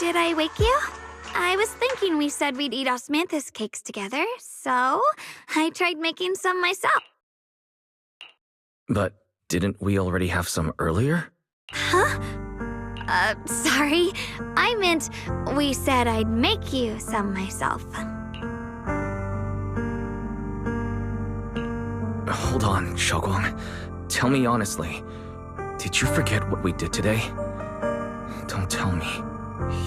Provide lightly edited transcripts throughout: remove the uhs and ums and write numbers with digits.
Did I wake you? I was thinking we said we'd eat osmanthus cakes together, so I tried making some myself. But didn't we already have some earlier? Huh? Sorry. I meant we said I'd make you some myself. Hold on, Xiaoguang. Tell me honestly, did you forget what we did today? Don't tell me.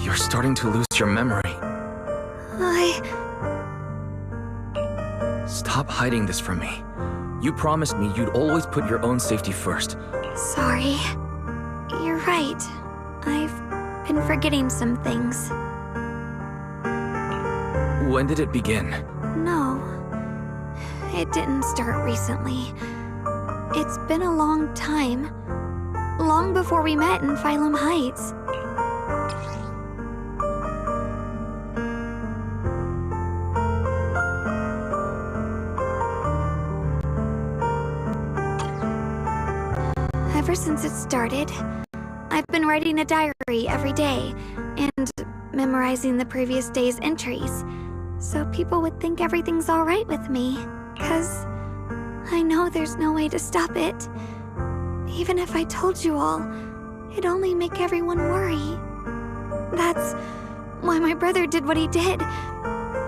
You're starting to lose your memory. Stop hiding this from me. You promised me you'd always put your own safety first. Sorry. You're right. I've been forgetting some things. When did it begin? No. It didn't start recently. It's been a long time. Long before we met in Phylum Heights. Ever since it started, I've been writing a diary every day and memorizing the previous day's entries, so people would think everything's alright with me, 'cause I know there's no way to stop it. Even if I told you all, it'd only make everyone worry. That's why my brother did what he did.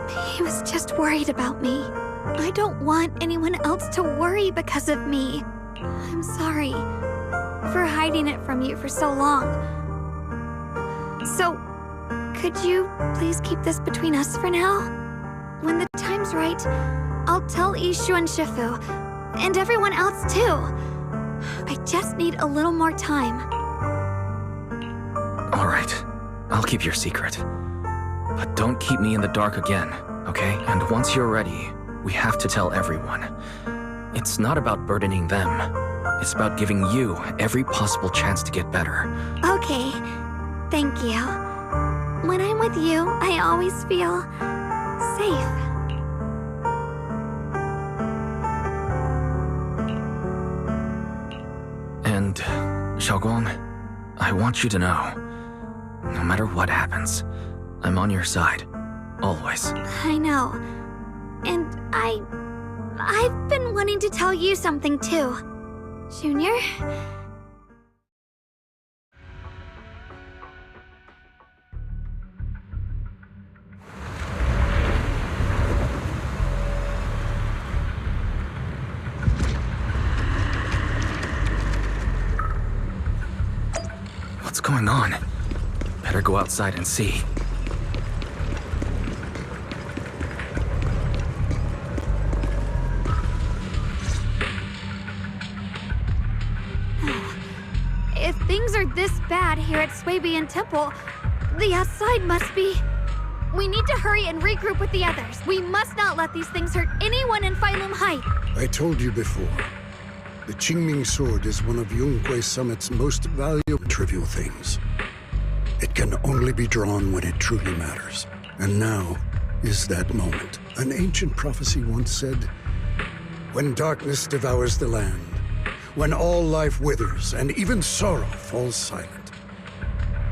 He was just worried about me. I don't want anyone else to worry because of me. I'm sorry for hiding it from you for so long. So, could you please keep this between us for now? When the time's right, I'll tell Ishu and Shifu, and everyone else too. I just need a little more time. Alright, I'll keep your secret. But don't keep me in the dark again, okay? And once you're ready, we have to tell everyone. It's not about burdening them. It's about giving you every possible chance to get better. Okay, thank you. When I'm with you, I always feel safe. And, Xiaoguang, I want you to know, no matter what happens, I'm on your side. Always. I know. And I've been wanting to tell you something too. Junior? What's going on? Better go outside and see. If things are this bad here at Swabian Temple, the outside must be... We need to hurry and regroup with the others. We must not let these things hurt anyone in Phylum Heights. I told you before. The Qingming sword is one of Yonghui Summit's most valuable trivial things. It can only be drawn when it truly matters. And now is that moment. An ancient prophecy once said, when darkness devours the land, when all life withers and even sorrow falls silent,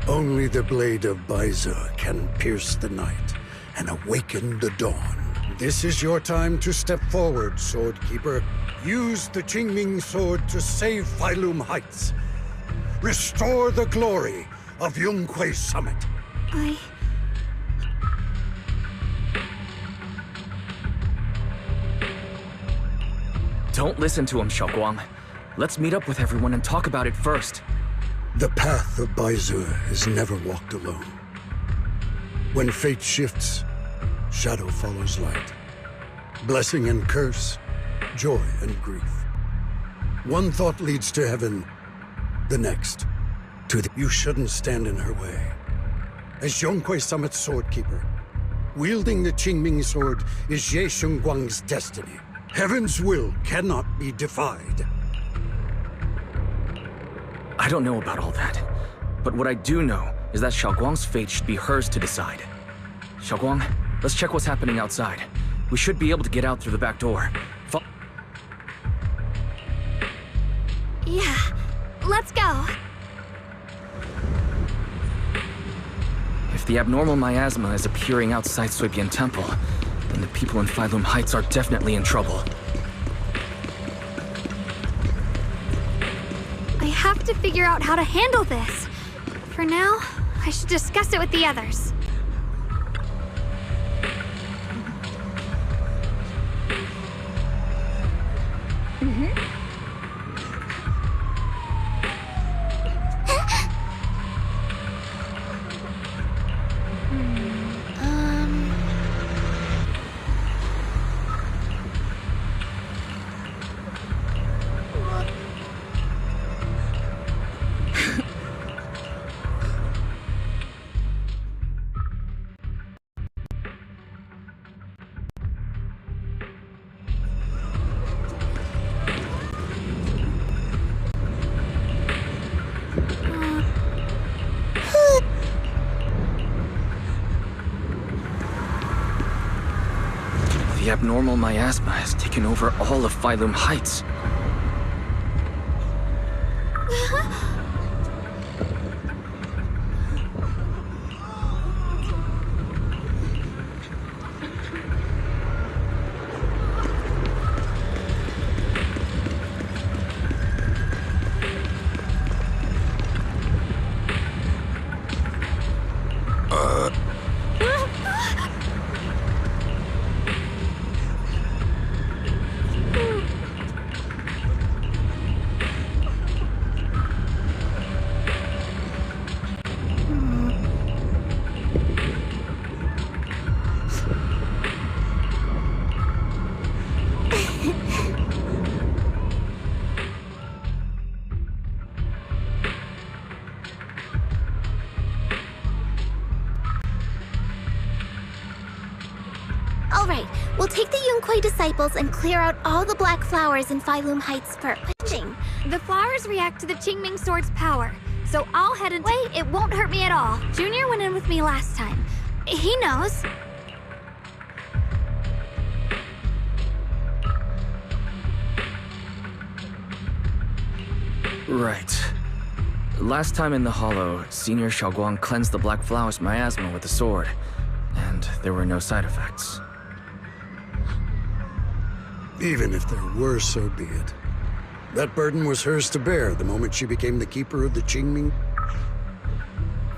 only the blade of Baize can pierce the night and awaken the dawn. This is your time to step forward, Swordkeeper. Use the Qingming sword to save Phylum Heights. Restore the glory of Yonghui Summit. Don't listen to him, Xiaoguang. Let's meet up with everyone and talk about it first. The path of Baize is never walked alone. When fate shifts, shadow follows light. Blessing and curse, joy and grief. One thought leads to heaven, the next to the... You shouldn't stand in her way. As Yonghui Summit's swordkeeper, wielding the Qingming sword is Ye Shengguang's destiny. Heaven's will cannot be defied. I don't know about all that, but what I do know is that Xiaoguang's fate should be hers to decide. Xiaoguang, let's check what's happening outside. We should be able to get out through the back door. Yeah, let's go. If the abnormal miasma is appearing outside Suibian Temple, then the people in Phylum Heights are definitely in trouble. I have to figure out how to handle this. For now, I should discuss it with the others. The abnormal miasma has taken over all of Phylum Heights. Alright, we'll take the Yunquei disciples and clear out all the black flowers in Phylum Heights first. The flowers react to the Qingming Sword's power, so I'll head into it won't hurt me at all. Junior went in with me last time. He knows. Right. Last time in the Hollow, Senior Xiaoguang cleansed the Black Flowers miasma with the sword, and there were no side effects. Even if there were, so be it. That burden was hers to bear the moment she became the keeper of the Qingming.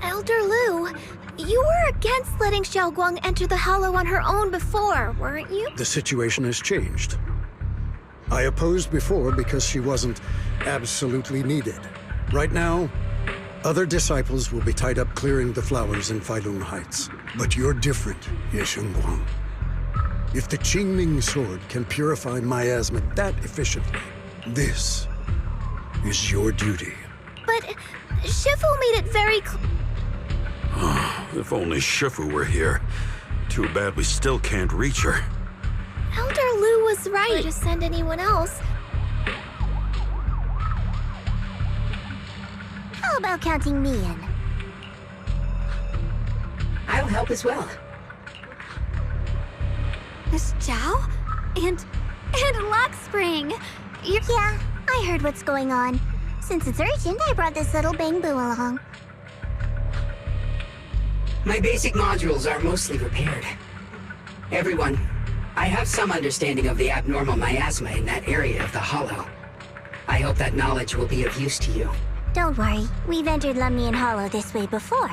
Elder Lu, you were against letting Xiaoguang enter the Hollow on her own before, weren't you? The situation has changed. I opposed before because she wasn't absolutely needed. Right now, other disciples will be tied up clearing the flowers in Phylum Heights. But you're different, Ye Shengguang. If the Qingming Sword can purify miasma that efficiently, this is your duty. But Shifu made it very clear. If only Shifu were here. Too bad we still can't reach her. Elder Lu was right to send anyone else. How about counting me in? I'll help as well. Miss Zhao? And Lockspring! Yeah, I heard what's going on. Since it's urgent, I brought this little bamboo along. My basic modules are mostly repaired. Everyone, I have some understanding of the abnormal miasma in that area of the Hollow. I hope that knowledge will be of use to you. Don't worry, we've entered Lumion Hollow this way before.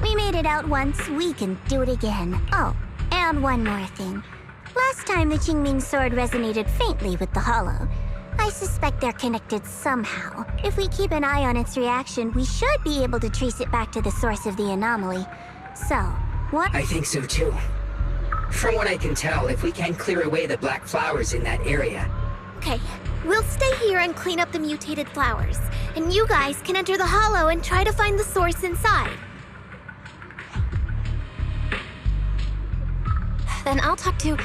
We made it out once, we can do it again. Oh, and one more thing. Last time the Qingming Sword resonated faintly with the Hollow. I suspect they're connected somehow. If we keep an eye on its reaction, we should be able to trace it back to the source of the anomaly. So, what? I think so too. From what I can tell, if we can clear away the black flowers in that area... Okay, we'll stay here and clean up the mutated flowers. And you guys can enter the Hollow and try to find the source inside. Then I'll talk to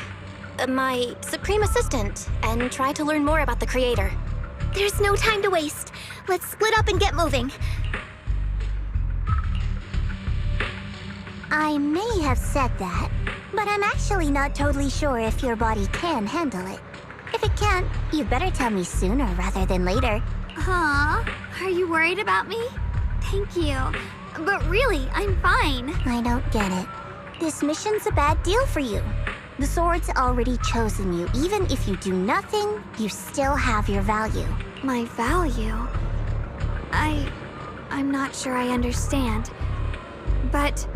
my Supreme Assistant and try to learn more about the Creator. There's no time to waste. Let's split up and get moving. I may have said that, but I'm actually not totally sure if your body can handle it. If it can't, you better tell me sooner rather than later. Huh? Are you worried about me? Thank you. But really, I'm fine. I I don't get it. This mission's a bad deal for you. The sword's already chosen you. Even if you do nothing, you still have your value. My value? I'm not sure I understand. But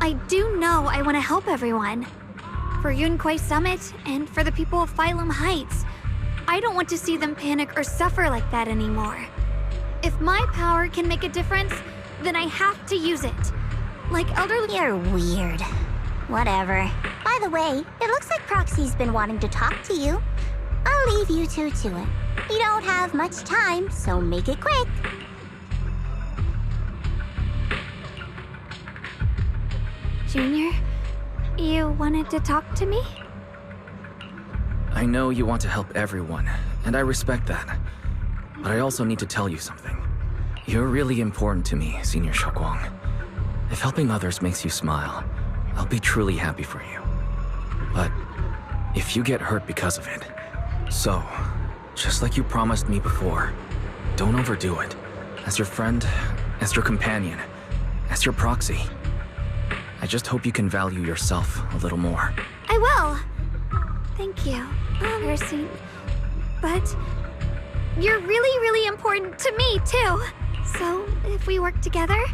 I do know I want to help everyone. For Yunquay Summit and for the people of Phylum Heights. I don't want to see them panic or suffer like that anymore. If my power can make a difference, then I have to use it. Like elderly— You're weird. Whatever. By the way, it looks like Proxy's been wanting to talk to you. I'll leave you two to it. You don't have much time, so make it quick. Junior, you wanted to talk to me? I know you want to help everyone, and I respect that. But I also need to tell you something. You're really important to me, Senior Xiaoguang. If helping others makes you smile, I'll be truly happy for you. But if you get hurt because of it, so, just like you promised me before, don't overdo it. As your friend, as your companion, as your proxy. I just hope you can value yourself a little more. I will. Thank you, Percy. But you're really, really important to me, too. So, if we work together—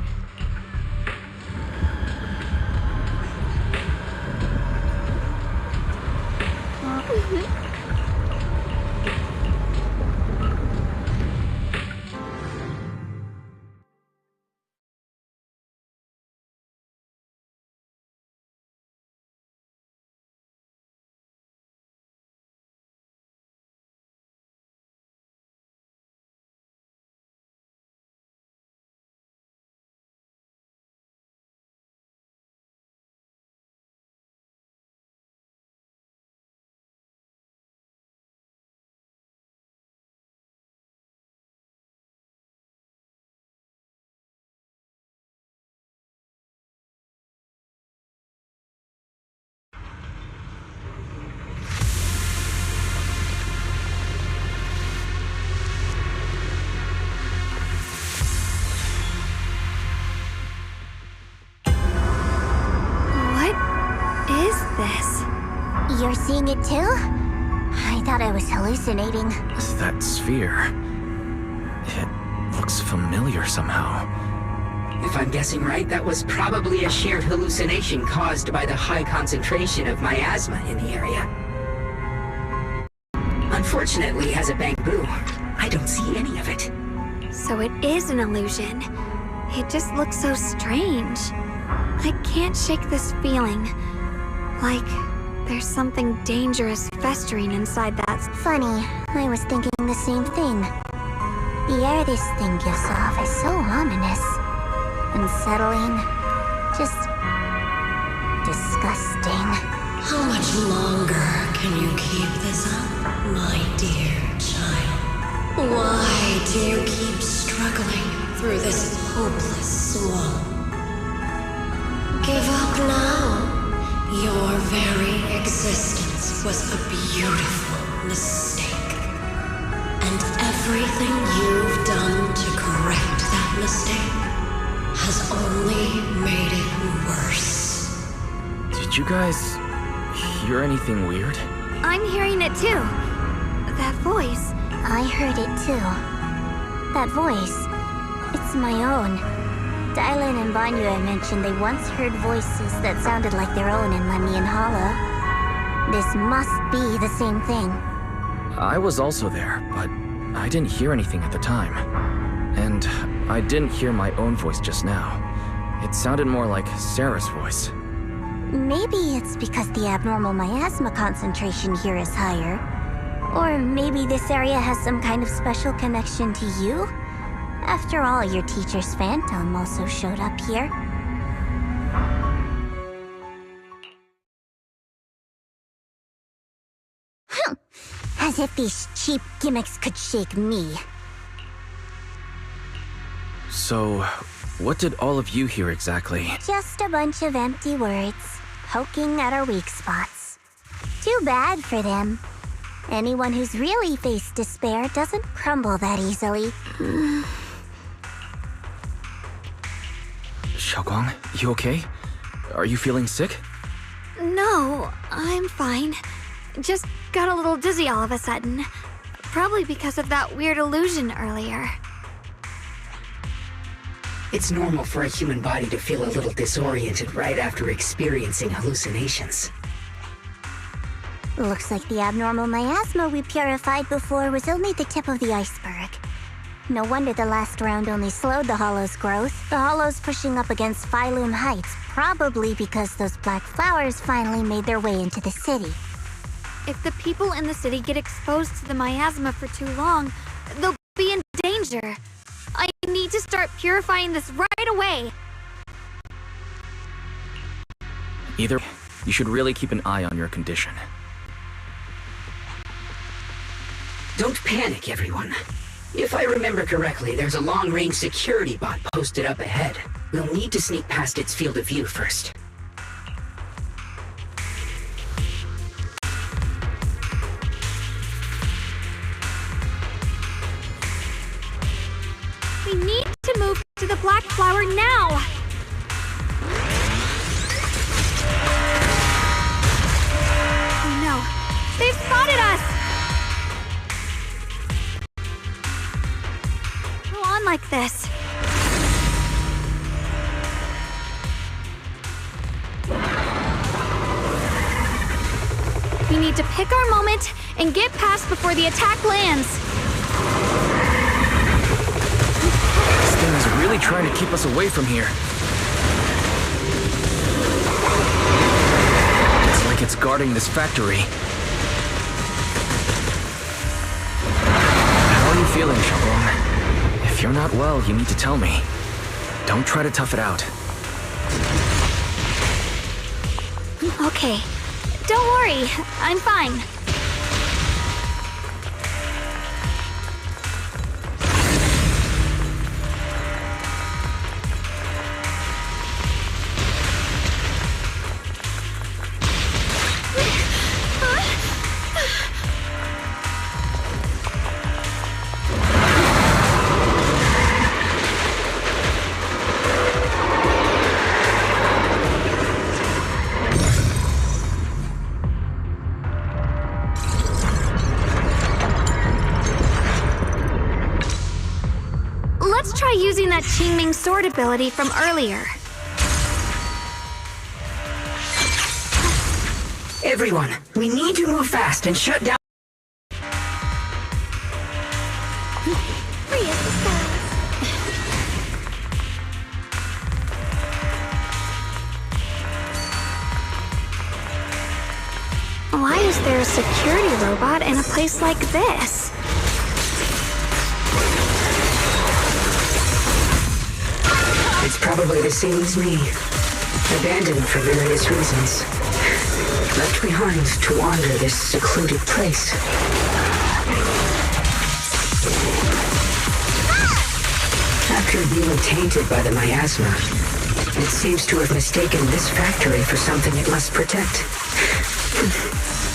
You're seeing it too? I thought I was hallucinating. That sphere... it looks familiar somehow. If I'm guessing right, that was probably a shared hallucination caused by the high concentration of miasma in the area. Unfortunately, as a bamboo, I don't see any of it. So it is an illusion. It just looks so strange. I can't shake this feeling. Like there's something dangerous festering inside that. Funny, I was thinking the same thing. The air this thing gives off is so ominous. Unsettling. Just disgusting. How much longer can you keep this up, my dear child? Why do you keep struggling through this hopeless swamp? Give up now. Your very existence was a beautiful mistake. And everything you've done to correct that mistake has only made it worse. Did you guys hear anything weird? I'm hearing it too. That voice. I heard it too. That voice. It's my own. Dylan and Banyue mentioned they once heard voices that sounded like their own in Lemian Hollow. This must be the same thing. I was also there, but I didn't hear anything at the time. And I didn't hear my own voice just now. It sounded more like Sarah's voice. Maybe it's because the abnormal miasma concentration here is higher. Or maybe this area has some kind of special connection to you? After all, your teacher's phantom also showed up here. As if these cheap gimmicks could shake me. So, what did all of you hear exactly? Just a bunch of empty words, poking at our weak spots. Too bad for them. Anyone who's really faced despair doesn't crumble that easily. Xiaoguang, you okay? Are you feeling sick? No, I'm fine. Just got a little dizzy all of a sudden. Probably because of that weird illusion earlier. It's normal for a human body to feel a little disoriented right after experiencing hallucinations. Looks like the abnormal miasma we purified before was only the tip of the iceberg. No wonder the last round only slowed the Hollow's growth. The Hollow's pushing up against Phylum Heights, probably because those black flowers finally made their way into the city. If the people in the city get exposed to the miasma for too long, they'll be in danger. I need to start purifying this right away. Either way, you should really keep an eye on your condition. Don't panic, everyone. If I remember correctly, there's a long-range security bot posted up ahead. We'll need to sneak past its field of view first. We need to move to the black flower now! Oh no, they've spotted us! Go on like this. We need to pick our moment and get past before the attack lands. This thing is really trying to keep us away from here. It's like it's guarding this factory. How are you feeling, Sharon? If you're not well, you need to tell me. Don't try to tough it out. Okay, don't worry, I'm fine. Let's try using that Qingming sword ability from earlier. Everyone, we need to move fast and shut down. Why is there a security robot in a place like this? It's probably the same as me. Abandoned for various reasons. Left behind to wander this secluded place. After being tainted by the miasma, it seems to have mistaken this factory for something it must protect.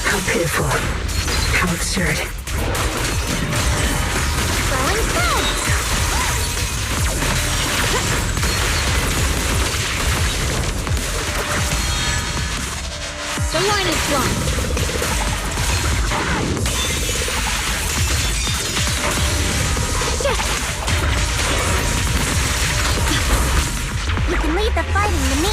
How pitiful. How absurd. The line is blocked. You can leave the fighting to me.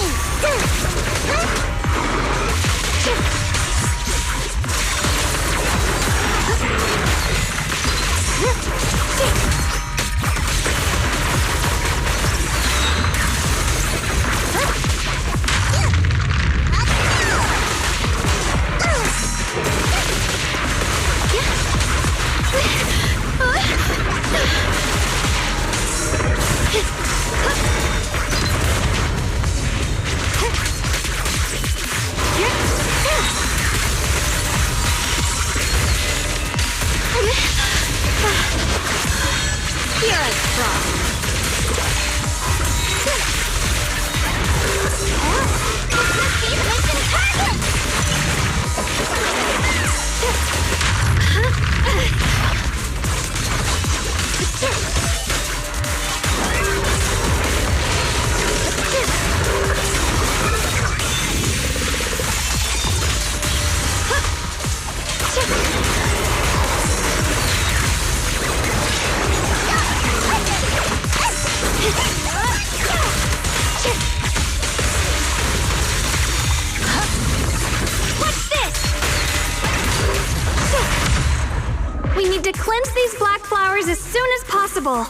these black flowers as soon as possible.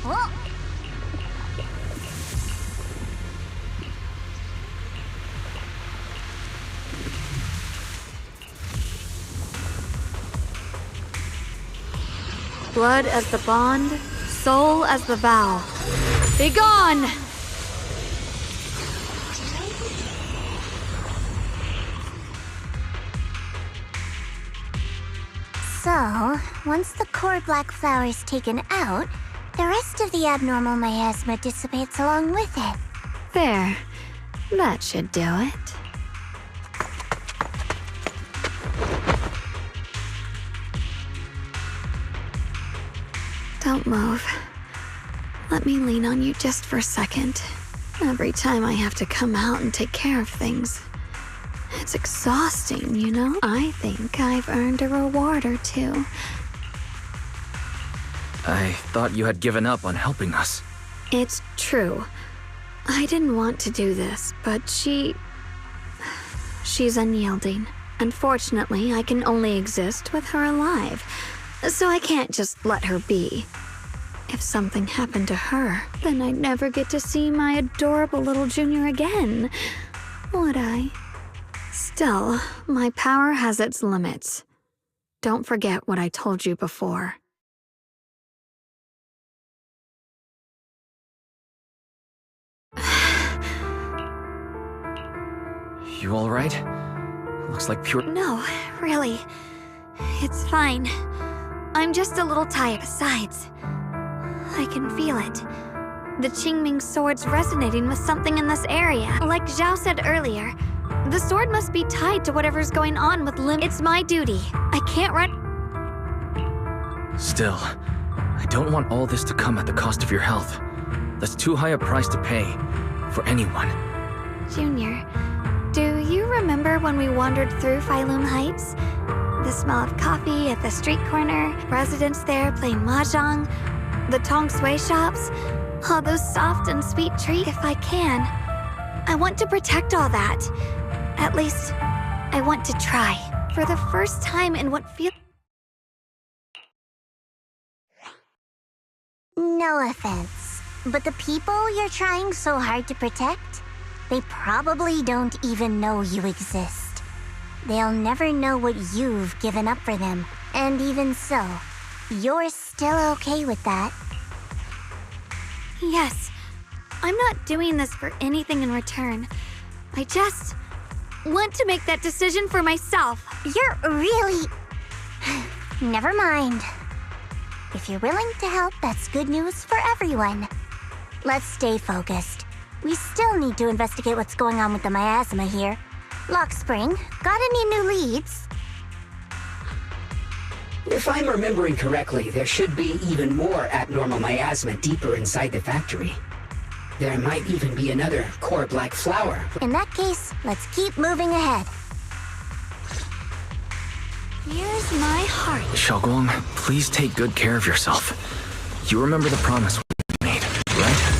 Oh. Blood as the bond, soul as the vow. Be gone! So, once the core black flower is taken out, the rest of the abnormal miasma dissipates along with it. There. That should do it. Don't move. Let me lean on you just for a second. Every time I have to come out and take care of things. It's exhausting, you know? I think I've earned a reward or two. I thought you had given up on helping us. It's true. I didn't want to do this, but she's unyielding. Unfortunately, I can only exist with her alive, so I can't just let her be. If something happened to her, then I'd never get to see my adorable little junior again, would I? Still, my power has its limits. Don't forget what I told you before. You alright? Looks like pure— No, really. It's fine. I'm just a little tired. Besides, I can feel it. The Qingming sword's resonating with something in this area. Like Zhao said earlier, the sword must be tied to whatever's going on with Lim. It's my duty. I can't run. Still, I don't want all this to come at the cost of your health. That's too high a price to pay for anyone. Junior, do you remember when we wandered through Failum Heights? The smell of coffee at the street corner, residents there playing mahjong, the Tong Sui shops, all those soft and sweet treats. If I can, I want to protect all that. At least, I want to try. For the first time in what feels— No offense, but the people you're trying so hard to protect, they probably don't even know you exist. They'll never know what you've given up for them, and even so, you're still okay with that. Yes, I'm not doing this for anything in return. I just want to make that decision for myself. You're really... Never mind. If you're willing to help, that's good news for everyone. Let's stay focused. We still need to investigate what's going on with the miasma here. Lockspring, got any new leads? If I'm remembering correctly, there should be even more abnormal miasma deeper inside the factory. There might even be another core black flower. In that case, let's keep moving ahead. Here's my heart. Xiaoguang, please take good care of yourself. You remember the promise we made, right?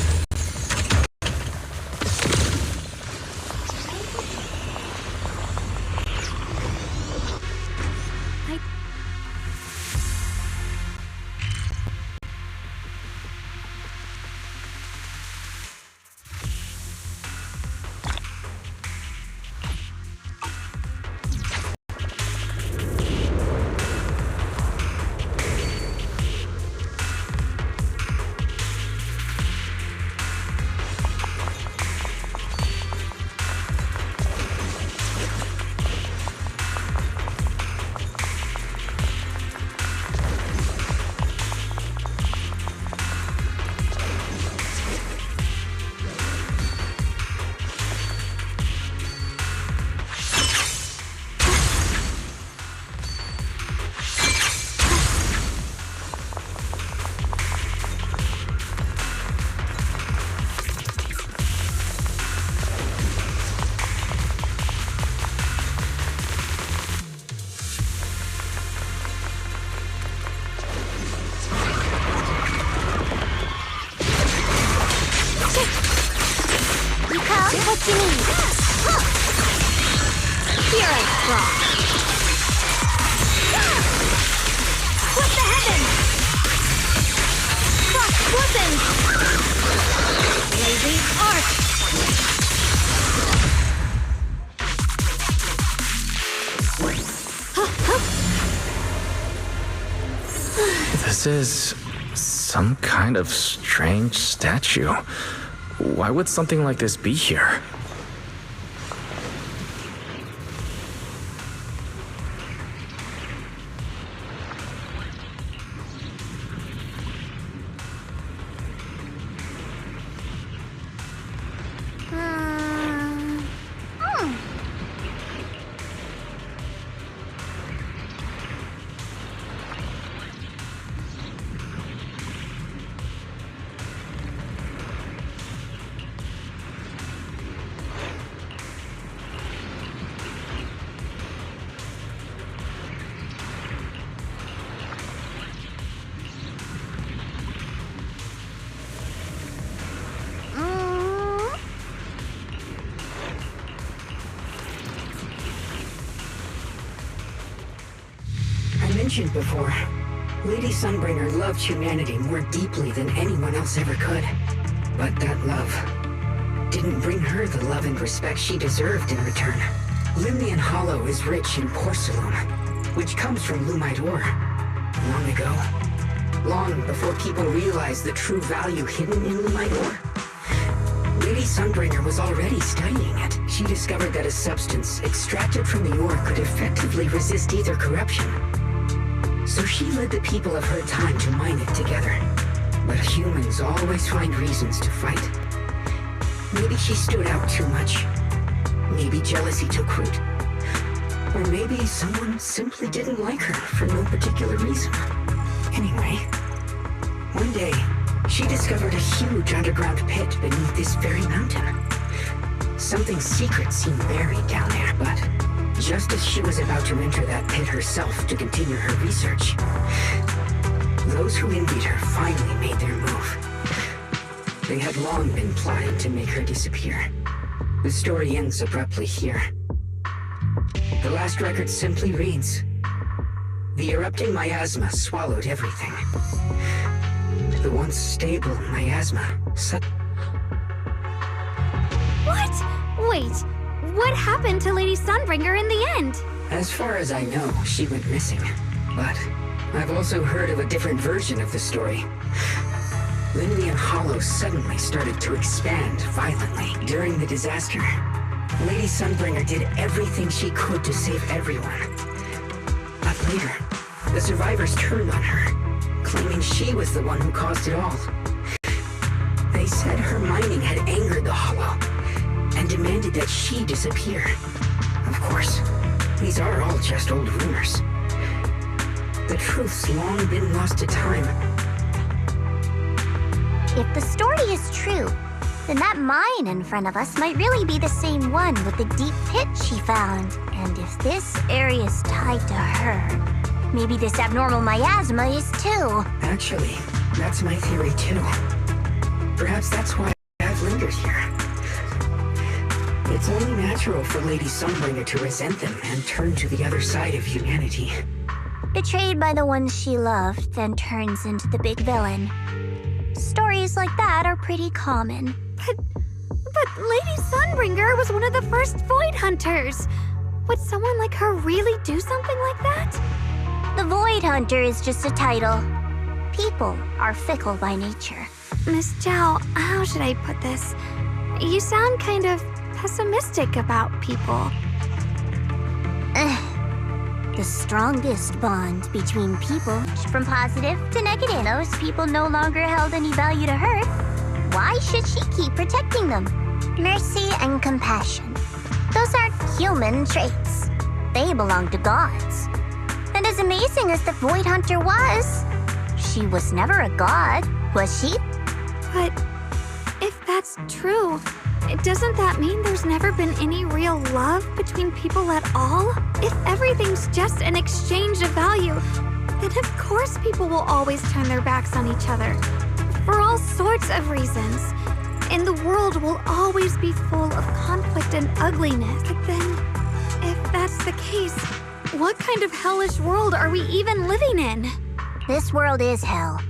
What you need? Here I draw. Split the heavens! Cross bosoms! Blazing arc! This is some kind of strange statue. Why would something like this be here? Mentioned before, Lady Sunbringer loved humanity more deeply than anyone else ever could. But that love didn't bring her the love and respect she deserved in return. Limnian Hollow is rich in porcelain, which comes from Lumite ore. Long ago, long before people realized the true value hidden in Lumite ore, Lady Sunbringer was already studying it. She discovered that a substance extracted from the ore could effectively resist either corruption. So she led the people of her time to mine it together. But humans always find reasons to fight. Maybe she stood out too much. Maybe jealousy took root. Or maybe someone simply didn't like her for no particular reason. Anyway, one day, she discovered a huge underground pit beneath this very mountain. Something secret seemed buried down there, but just as she was about to enter that pit herself to continue her research, those who envied her finally made their move. They had long been plotting to make her disappear. The story ends abruptly here. The last record simply reads, "The erupting miasma swallowed everything. The once stable miasma What? Wait, what happened to Lady Sunbringer in the end? As far as I know, she went missing. But I've also heard of a different version of the story. Limnian Hollow suddenly started to expand violently during the disaster. Lady Sunbringer did everything she could to save everyone. But later, the survivors turned on her, claiming she was the one who caused it all. They said her mining had angered the Hollow and demanded that she disappear. Of course, these are all just old rumors. The truth's long been lost to time. If the story is true, then that mine in front of us might really be the same one with the deep pit she found. And if this area is tied to her, maybe this abnormal miasma is too. Actually, that's my theory too. Perhaps that's why I've lingered here. It's only natural for Lady Sunbringer to resent them and turn to the other side of humanity. Betrayed by the ones she loved, then turns into the big villain. Stories like that are pretty common. But Lady Sunbringer was one of the first Void Hunters. Would someone like her really do something like that? The Void Hunter is just a title. People are fickle by nature. Miss Zhao, how should I put this? You sound kind of pessimistic about people. The strongest bond between people, from positive to negative. Those people no longer held any value to her. Why should she keep protecting them? Mercy and compassion. Those aren't human traits. They belong to gods. And as amazing as the Void Hunter was, she was never a god, was she? But if that's true, doesn't that mean there's never been any real love between people at all? If everything's just an exchange of value, then of course people will always turn their backs on each other. For all sorts of reasons. And the world will always be full of conflict and ugliness. But then, If that's the case, what kind of hellish world are we even living in? This world is hell.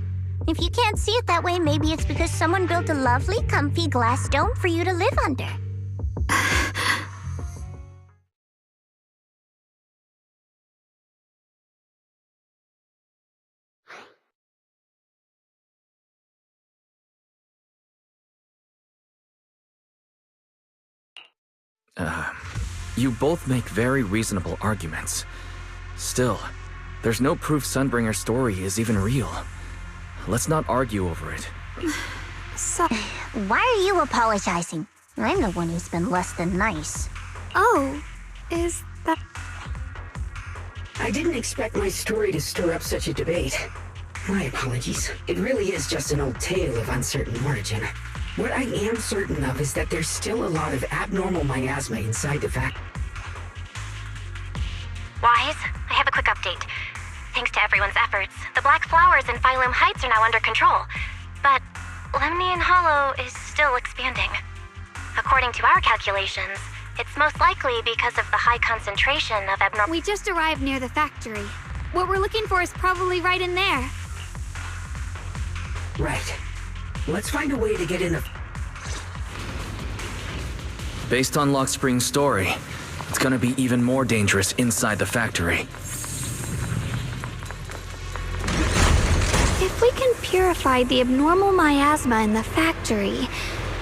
If you can't see it that way, maybe it's because someone built a lovely, comfy glass dome for you to live under. You both make very reasonable arguments. Still, there's no proof Sunbringer's story is even real. Let's not argue over it. So, Why are you apologizing? I'm the one who's been less than nice. oh, is that... I didn't expect my story to stir up such a debate. My apologies. It really is just an old tale of uncertain origin. What I am certain of is that there's still a lot of abnormal miasma inside the Wise, I have a quick update. Thanks to everyone's efforts, the Black Flowers in Phylum Heights are now under control. But Lemnian Hollow is still expanding. According to our calculations, it's most likely because of the high concentration of abnormal... We just arrived near the factory. What we're looking for is probably right in there. Right. Let's find a way to get in the... Based on Lock Spring's story, it's gonna be even more dangerous inside the factory. If we can purify the abnormal miasma in the factory,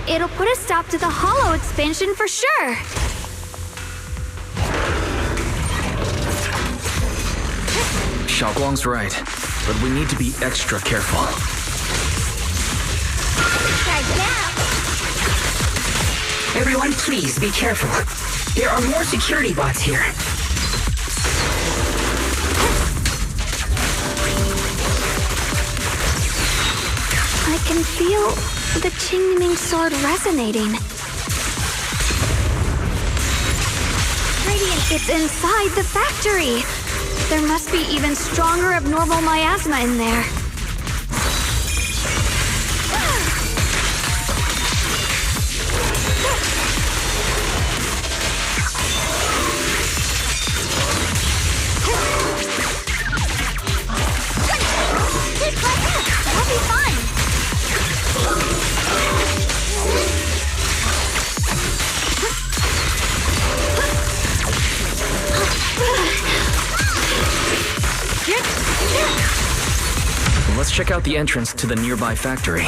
it'll put a stop to the Hollow expansion for sure. Xiaoguang's right, but we need to be extra careful. Everyone, please be careful. There are more security bots here. I can feel the Qingming sword resonating. Radiant, it's inside the factory. There must be even stronger abnormal miasma in there. That'll be fun! Let's check out the entrance to the nearby factory.